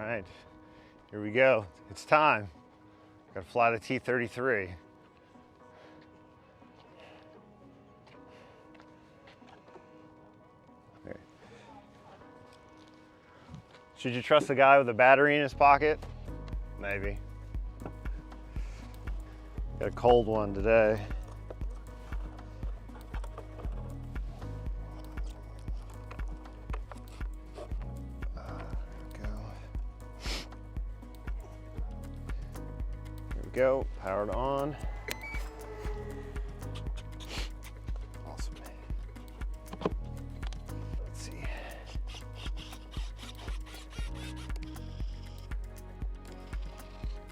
right, here we go. It's time. Gotta fly the T-33. Should you trust the guy with a battery in his pocket? Maybe. Got a cold one today. Here we go, powered on. Awesome. Let's see.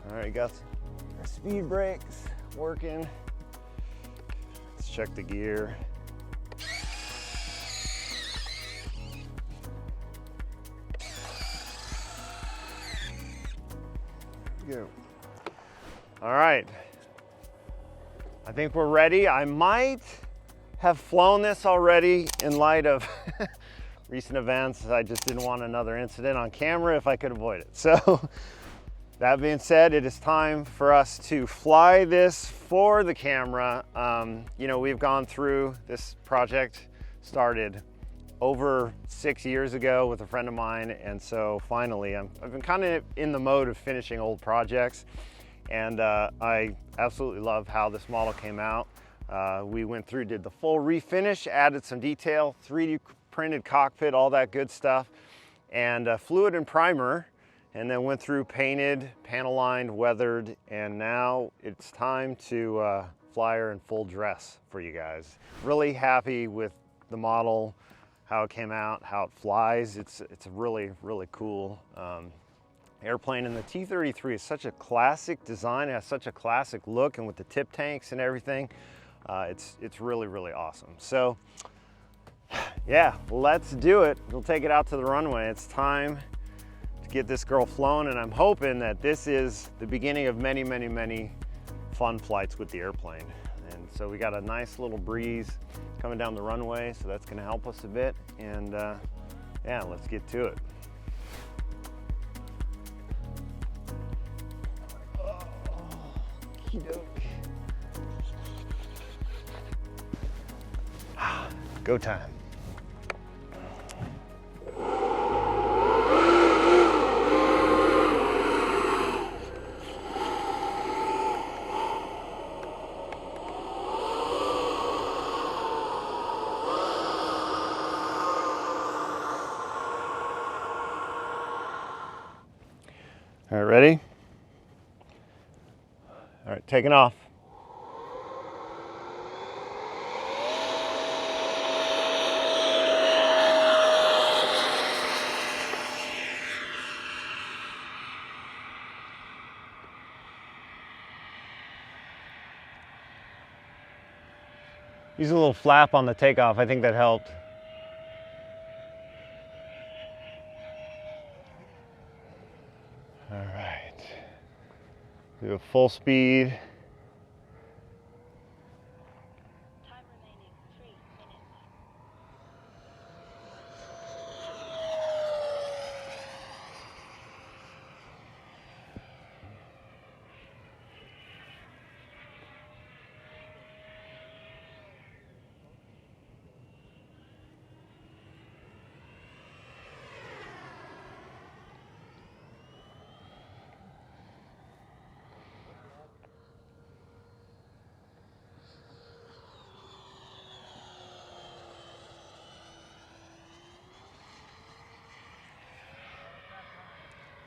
All right, got our speed brakes working. Let's check the gear. Go. All right, I think we're ready. I might have flown this already in light of recent events. I just didn't want another incident on camera if I could avoid it. So that being said, it is time for us to fly this for the camera. You know, we've gone through this project, started over 6 years ago with a friend of mine, and so finally I've been kind of in the mode of finishing old projects, and I absolutely love how this model came out. We went through, did the full refinish, added some detail, 3D printed cockpit, all that good stuff, and fluid and primer, and then went through, painted, panel lined, weathered, and now it's time to fly her in full dress for you guys. Really happy with the model, how it came out, how it flies. It's really, really cool airplane, and the T-33 is such a classic design. It has such a classic look, and with the tip tanks and everything, it's really, really awesome. So yeah, let's do it. We'll take it out to the runway. It's time to get this girl flown, and I'm hoping that this is the beginning of many, many, many fun flights with the airplane. And so we got a nice little breeze coming down the runway, so that's gonna help us a bit. And yeah, let's get to it. Go time. All right, ready? All right, taking off. Use a little flap on the takeoff. I think that helped. All right. Do a full speed. Time remaining 3 minutes.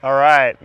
All right.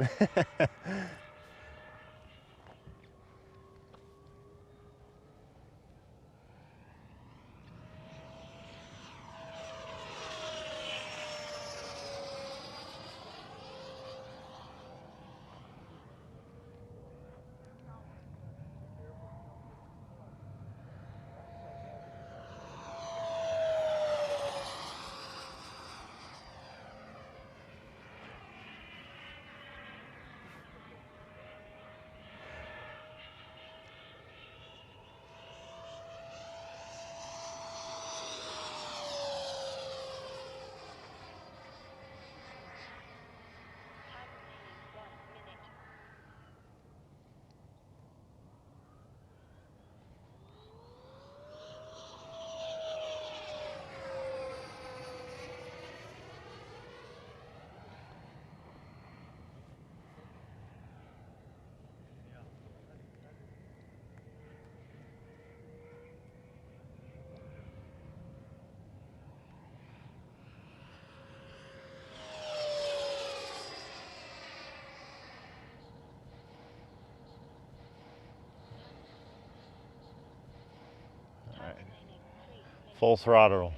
Full throttle.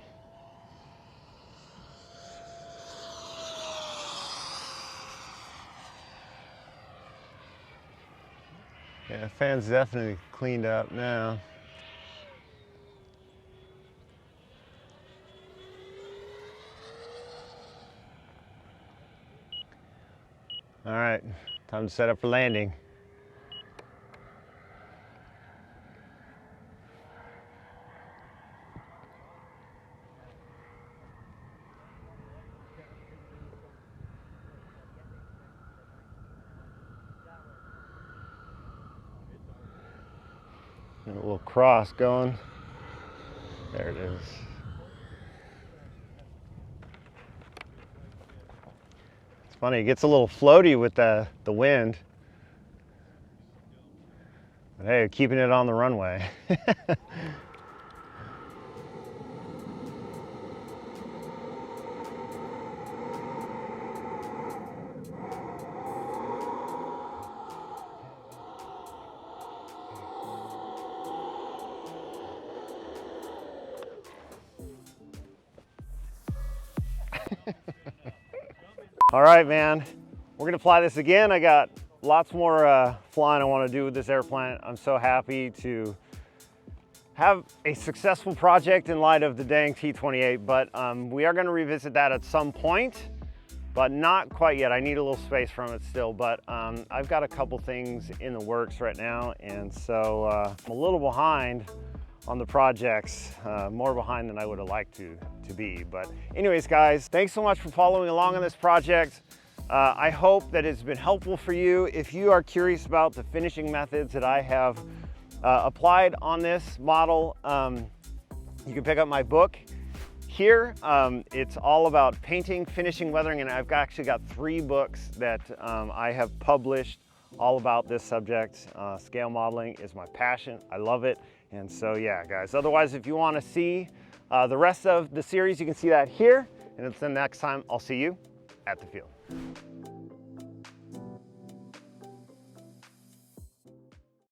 Yeah, fan's definitely cleaned up now. All right, time to set up for landing. A little cross going. There it is. It's funny, it gets a little floaty with the wind. But hey, keeping it on the runway. All right, man, we're gonna fly this again. I got lots more flying I wanna do with this airplane. I'm so happy to have a successful project in light of the dang T-28, but we are gonna revisit that at some point, but not quite yet. I need a little space from it still, but I've got a couple things in the works right now, and so I'm a little behind on the projects, more behind than I would have liked to be. But anyways, guys, thanks so much for following along on this project. I hope that it's been helpful for you. If you are curious about the finishing methods that I have applied on this model, you can pick up my book here. It's all about painting, finishing, weathering, and I've actually got 3 books that I have published all about this subject. Scale modeling is my passion. I love it. And so, yeah, guys, otherwise, if you want to see the rest of the series, you can see that here. And until next time, I'll see you at the field.